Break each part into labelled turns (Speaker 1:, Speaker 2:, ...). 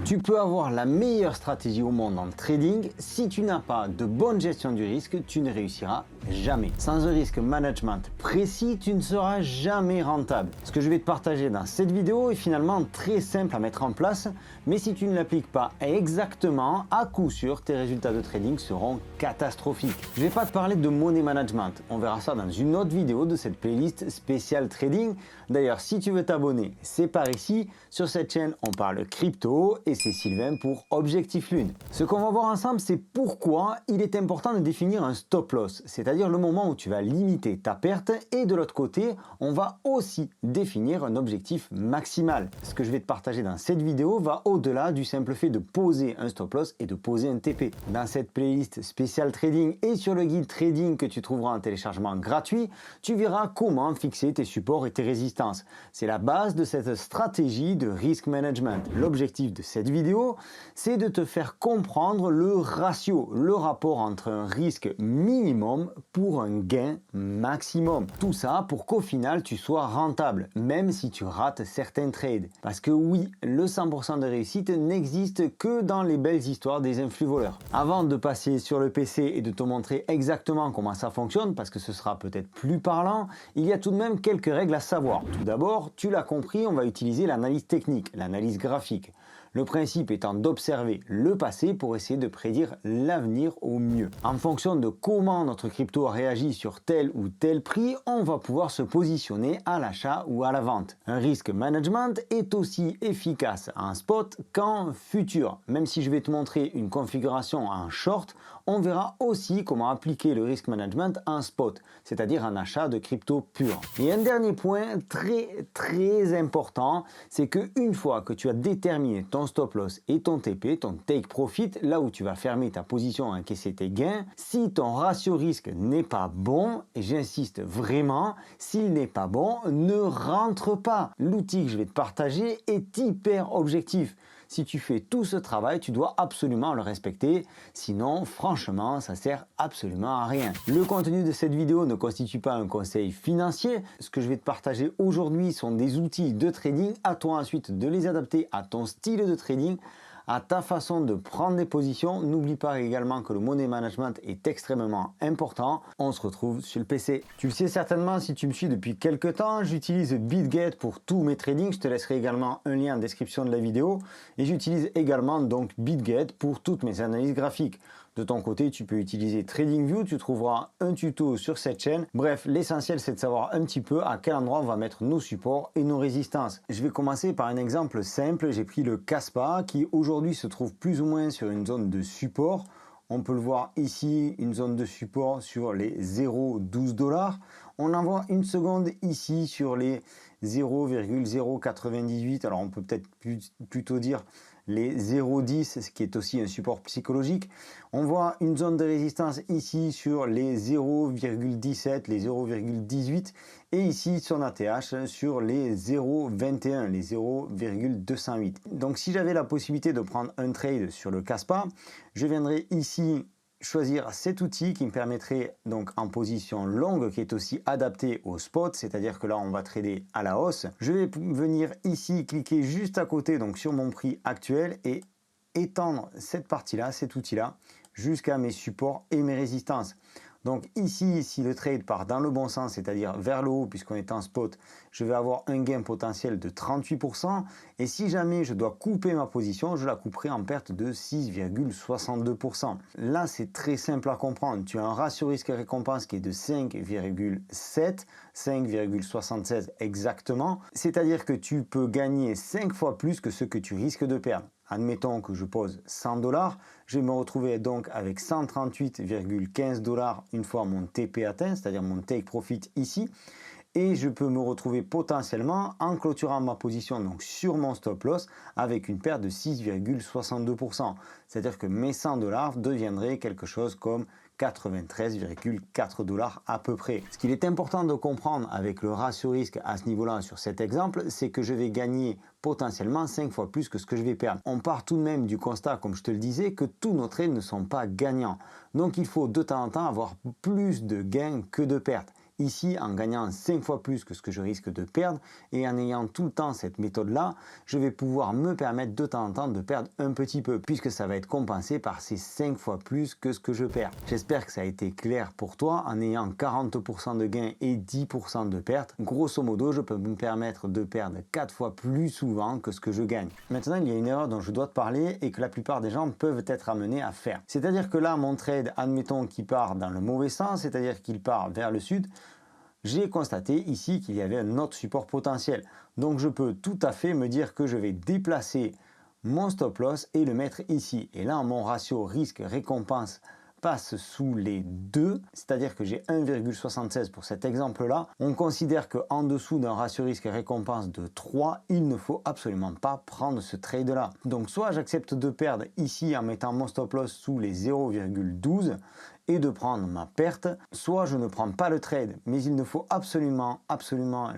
Speaker 1: Tu peux avoir la meilleure stratégie au monde en trading, si tu n'as pas de bonne gestion du risque, tu ne réussiras jamais. Sans un risque management précis, tu ne seras jamais rentable. Ce que je vais te partager dans cette vidéo est finalement très simple à mettre en place, mais si tu ne l'appliques pas exactement, à coup sûr, tes résultats de trading seront catastrophiques. Je ne vais pas te parler de money management, on verra ça dans une autre vidéo de cette playlist spéciale trading. D'ailleurs, si tu veux t'abonner, c'est par ici. Sur cette chaîne, on parle crypto et c'est Sylvain pour Objectif Lune. Ce qu'on va voir ensemble, c'est pourquoi il est important de définir un stop loss, c'est-à-dire le moment où tu vas limiter ta perte, et de l'autre côté, on va aussi définir un objectif maximal. Ce que je vais te partager dans cette vidéo va au-delà du simple fait de poser un stop loss et de poser un TP. Dans cette playlist spéciale trading et sur le guide trading que tu trouveras en téléchargement gratuit, tu verras comment fixer tes supports et tes résistances. C'est la base de cette stratégie de risk management. L'objectif de cette vidéo, c'est de te faire comprendre le ratio, le rapport entre un risque minimum pour un gain maximum. Tout ça pour qu'au final tu sois rentable, même si tu rates certains trades. Parce que oui, le 100% de réussite n'existe que dans les belles histoires des influx voleurs. Avant de passer sur le PC et de te montrer exactement comment ça fonctionne, parce que ce sera peut-être plus parlant, il y a tout de même quelques règles à savoir. Tout d'abord, tu l'as compris, on va utiliser l'analyse technique, l'analyse graphique. Le principe étant d'observer le passé pour essayer de prédire l'avenir au mieux. En fonction de comment notre crypto réagit sur tel ou tel prix, on va pouvoir se positionner à l'achat ou à la vente. Un risk management est aussi efficace en spot qu'en futur. Même si je vais te montrer une configuration en short, on verra aussi comment appliquer le risk management en spot, c'est-à-dire en achat de crypto pur. Et un dernier point très important, c'est qu'une fois que tu as déterminé ton stop loss et ton TP, ton take profit, là où tu vas fermer ta position et encaisser tes gains, si ton ratio risque n'est pas bon, et j'insiste vraiment, s'il n'est pas bon, ne rentre pas. L'outil que je vais te partager est hyper objectif. Si tu fais tout ce travail, tu dois absolument le respecter, sinon franchement ça sert absolument à rien. Le contenu de cette vidéo ne constitue pas un conseil financier. Ce que je vais te partager aujourd'hui sont des outils de trading, à toi ensuite de les adapter à ton style de trading, à ta façon de prendre des positions. N'oublie pas également que le money management est extrêmement important. On se retrouve sur le PC. Tu le sais certainement si tu me suis depuis quelques temps, j'utilise BitGet pour tous mes tradings. Je te laisserai également un lien en description de la vidéo. Et j'utilise également donc BitGet pour toutes mes analyses graphiques. De ton côté, tu peux utiliser TradingView, tu trouveras un tuto sur cette chaîne. Bref, l'essentiel c'est de savoir un petit peu à quel endroit on va mettre nos supports et nos résistances. Je vais commencer par un exemple simple. J'ai pris le Kaspa qui aujourd'hui se trouve plus ou moins sur une zone de support. On peut le voir ici, une zone de support sur les 0,12 $. On en voit une seconde ici sur les 0,098. Alors on peut peut-être plutôt dire les 0,10, ce qui est aussi un support psychologique. On voit une zone de résistance ici sur les 0,17, les 0,18 et ici sur ATH sur les 0,21, les 0,208. Donc si j'avais la possibilité de prendre un trade sur le Kaspa, je viendrais ici choisir cet outil qui me permettrait donc en position longue, qui est aussi adapté au spot, c'est-à-dire que là on va trader à la hausse. Je vais venir ici cliquer juste à côté donc sur mon prix actuel et étendre cette partie-là, cet outil-là, jusqu'à mes supports et mes résistances. Donc ici, si le trade part dans le bon sens, c'est-à-dire vers le haut, puisqu'on est en spot, je vais avoir un gain potentiel de 38%. Et si jamais je dois couper ma position, je la couperai en perte de 6,62%. Là, c'est très simple à comprendre. Tu as un ratio risque-récompense qui est de 5,7, 5,76 exactement. C'est-à-dire que tu peux gagner 5 fois plus que ce que tu risques de perdre. Admettons que je pose 100 $, je vais me retrouver donc avec 138,15 $ une fois mon TP atteint, c'est-à-dire mon take profit ici. Et je peux me retrouver potentiellement en clôturant ma position donc sur mon stop loss avec une perte de 6,62%. C'est-à-dire que mes 100 $ deviendraient quelque chose comme 93,4 $ à peu près. Ce qu'il est important de comprendre avec le ratio risque à ce niveau-là sur cet exemple, c'est que je vais gagner potentiellement 5 fois plus que ce que je vais perdre. On part tout de même du constat, comme je te le disais, que tous nos trades ne sont pas gagnants. Donc il faut de temps en temps avoir plus de gains que de pertes. ici en gagnant 5 fois plus que ce que je risque de perdre, et en ayant tout le temps cette méthode-là, je vais pouvoir me permettre de temps en temps de perdre un petit peu, puisque ça va être compensé par ces 5 fois plus que ce que je perds. J'espère que ça a été clair pour toi. En ayant 40% de gains et 10% de pertes, grosso modo, je peux me permettre de perdre 4 fois plus souvent que ce que je gagne. Maintenant, il y a une erreur dont je dois te parler et que la plupart des gens peuvent être amenés à faire. C'est-à-dire que là, mon trade, admettons qu'il part dans le mauvais sens, c'est-à-dire qu'il part vers le sud, j'ai constaté ici qu'il y avait un autre support potentiel. Donc je peux tout à fait me dire que je vais déplacer mon stop loss et le mettre ici. Et là, mon ratio risque-récompense passe sous les 2, c'est-à-dire que j'ai 1,76 pour cet exemple-là. On considère qu'en dessous d'un ratio risque-récompense de 3, il ne faut absolument pas prendre ce trade-là. Donc soit j'accepte de perdre ici en mettant mon stop loss sous les 0,12 et de prendre ma perte, soit je ne prends pas le trade, mais il ne faut absolument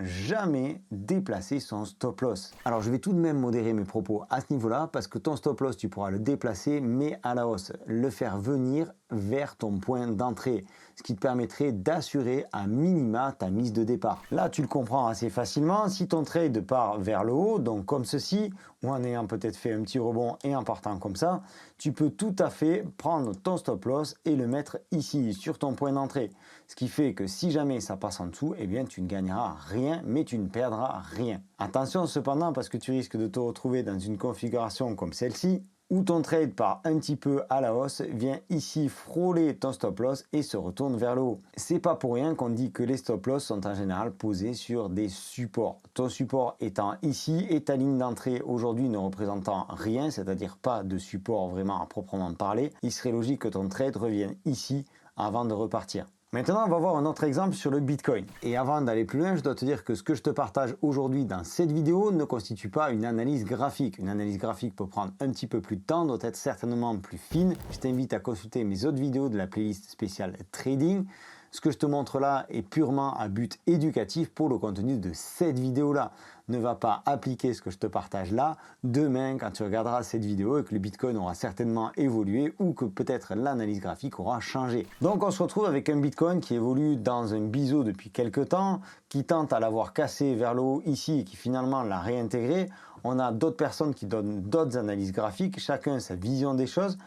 Speaker 1: jamais déplacer son stop loss. Alors je vais tout de même modérer mes propos à ce niveau-là, parce que ton stop loss, tu pourras le déplacer, mais à la hausse, le faire venir vers ton point d'entrée, ce qui te permettrait d'assurer à minima ta mise de départ. Là, tu le comprends assez facilement. Si ton trade part vers le haut, donc comme ceci, ou en ayant peut-être fait un petit rebond et en partant comme ça, tu peux tout à fait prendre ton stop loss et le mettre ici, sur ton point d'entrée. Ce qui fait que si jamais ça passe en dessous, eh bien tu ne gagneras rien, mais tu ne perdras rien. Attention cependant, parce que tu risques de te retrouver dans une configuration comme celle-ci, où ton trade part un petit peu à la hausse, vient ici frôler ton stop loss et se retourne vers le haut. C'est pas pour rien qu'on dit que les stop loss sont en général posés sur des supports. Ton support étant ici et ta ligne d'entrée aujourd'hui ne représentant rien, c'est-à-dire pas de support vraiment à proprement parler, il serait logique que ton trade revienne ici avant de repartir. Maintenant, on va voir un autre exemple sur le Bitcoin. Et avant d'aller plus loin, je dois te dire que ce que je te partage aujourd'hui dans cette vidéo ne constitue pas une analyse graphique. Une analyse graphique peut prendre un petit peu plus de temps, doit être certainement plus fine. Je t'invite à consulter mes autres vidéos de la playlist spéciale Trading. Ce que je te montre là est purement à but éducatif pour le contenu de cette vidéo-là. Ne va pas appliquer ce que je te partage là demain quand tu regarderas cette vidéo et que le Bitcoin aura certainement évolué ou que peut-être l'analyse graphique aura changé. Donc on se retrouve avec un Bitcoin qui évolue dans un biseau depuis quelques temps, qui tente à l'avoir cassé vers le haut ici et qui finalement l'a réintégré. On a d'autres personnes qui donnent d'autres analyses graphiques, chacun sa vision des choses.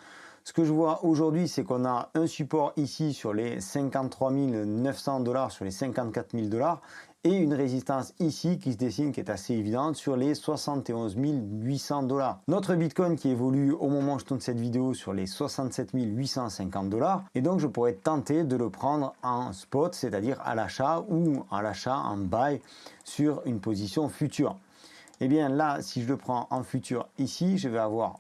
Speaker 1: Ce que je vois aujourd'hui, c'est qu'on a un support ici sur les 53 900 $, sur les 54 000 $ et une résistance ici qui se dessine, qui est assez évidente, sur les 71 800 $. Notre Bitcoin qui évolue au moment où je tourne cette vidéo sur les 67 850 $, et donc je pourrais tenter de le prendre en spot, c'est-à-dire à l'achat ou à l'achat en buy sur une position future. Et bien là, si je le prends en futur ici, je vais avoir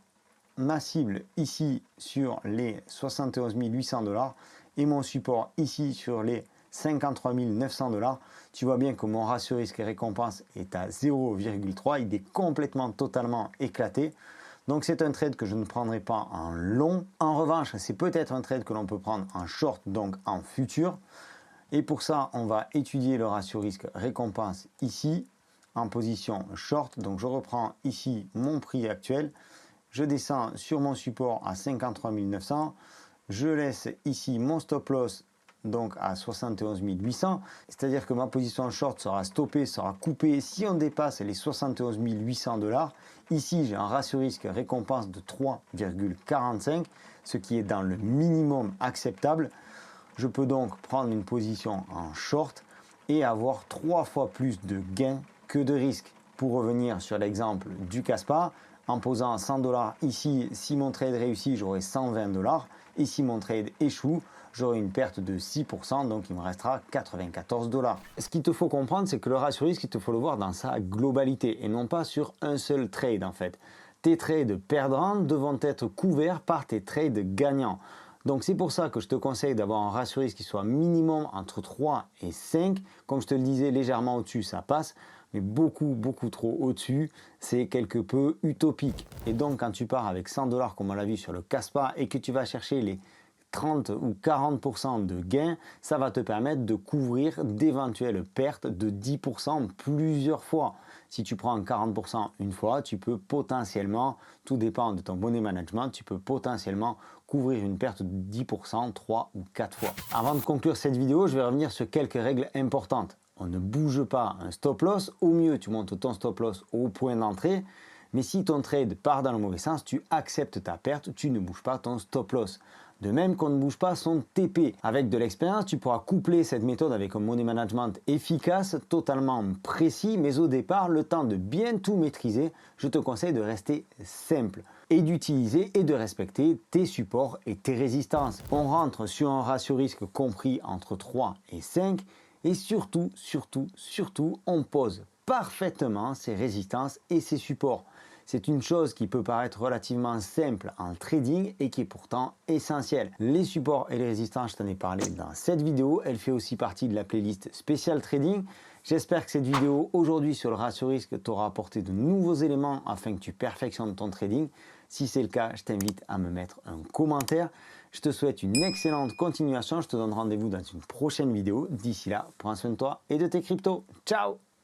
Speaker 1: ma cible ici sur les 71 800 $ et mon support ici sur les 53 900 $. Tu vois bien que mon ratio risque et récompense est à 0,3, il est complètement totalement éclaté. Donc c'est un trade que je ne prendrai pas en long. En revanche, c'est peut-être un trade que l'on peut prendre en short, donc en futur. Et pour ça, on va étudier le ratio risque récompense ici en position short. Donc je reprends ici mon prix actuel. Je descends sur mon support à 53 900, je laisse ici mon stop loss donc à 71 800, c'est-à-dire que ma position short sera stoppée, sera coupée si on dépasse les 71 800 $. Ici, j'ai un ratio risque récompense de 3,45, ce qui est dans le minimum acceptable. Je peux donc prendre une position en short et avoir 3 fois plus de gains que de risques. Pour revenir sur l'exemple du Caspar, en posant 100 $ ici, si mon trade réussit, j'aurai 120 $. Et si mon trade échoue, j'aurai une perte de 6%, donc il me restera 94 $. Ce qu'il te faut comprendre, c'est que le ratio risque, il te faut le voir dans sa globalité et non pas sur un seul trade en fait. Tes trades perdants devront être couverts par tes trades gagnants. Donc c'est pour ça que je te conseille d'avoir un ratio risque qui soit minimum entre 3 et 5. Comme je te le disais, légèrement au-dessus, ça passe. Mais beaucoup trop au-dessus, c'est quelque peu utopique. Et donc quand tu pars avec 100 $ comme on l'a vu sur le Caspar et que tu vas chercher les 30 ou 40% de gains, ça va te permettre de couvrir d'éventuelles pertes de 10% plusieurs fois. Si tu prends 40% une fois, tu peux potentiellement, tout dépend de ton money management, tu peux potentiellement couvrir une perte de 10% 3 ou 4 fois. Avant de conclure cette vidéo, je vais revenir sur quelques règles importantes. On ne bouge pas un stop loss, au mieux tu montes ton stop loss au point d'entrée, mais si ton trade part dans le mauvais sens, tu acceptes ta perte, tu ne bouges pas ton stop loss. De même qu'on ne bouge pas son TP. Avec de l'expérience, tu pourras coupler cette méthode avec un money management efficace, totalement précis, mais au départ, le temps de bien tout maîtriser, je te conseille de rester simple et d'utiliser et de respecter tes supports et tes résistances. On rentre sur un ratio risque compris entre 3 et 5 et surtout, on pose parfaitement ses résistances et ses supports. C'est une chose qui peut paraître relativement simple en trading et qui est pourtant essentielle. Les supports et les résistances, je t'en ai parlé dans cette vidéo. Elle fait aussi partie de la playlist spéciale trading. J'espère que cette vidéo aujourd'hui sur le ratio risque t'aura apporté de nouveaux éléments afin que tu perfectionnes ton trading. Si c'est le cas, je t'invite à me mettre un commentaire. Je te souhaite une excellente continuation. Je te donne rendez-vous dans une prochaine vidéo. D'ici là, prends soin de toi et de tes cryptos. Ciao!